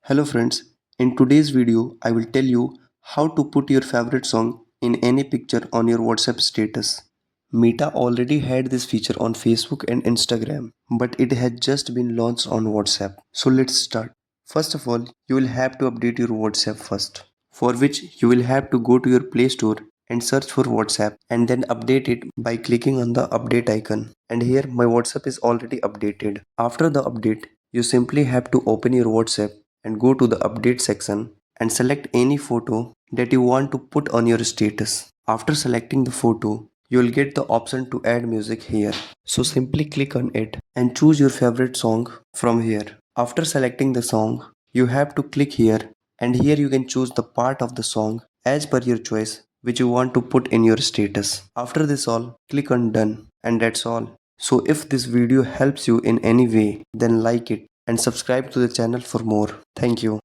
Hello friends, in today's video I will tell you how to put your favorite song in any picture on your WhatsApp status. Meta already had this feature on Facebook and Instagram, but it had just been launched on WhatsApp. So let's start. First of all, you will have to update your WhatsApp first, for which you will have to go to your Play Store and search for WhatsApp and then update it by clicking on the update icon. And here my WhatsApp is already updated. After the update, you simply have to open your WhatsApp and go to the update section and select any photo that you want to put on your status. After selecting the photo, you will get the option to add music here. So simply click on it and choose your favorite song from here. After selecting the song, you have to click here and here you can choose the part of the song as per your choice which you want to put in your status. After this all, click on done and that's all. So if this video helps you in any way, then like it and subscribe to the channel for more. Thank you.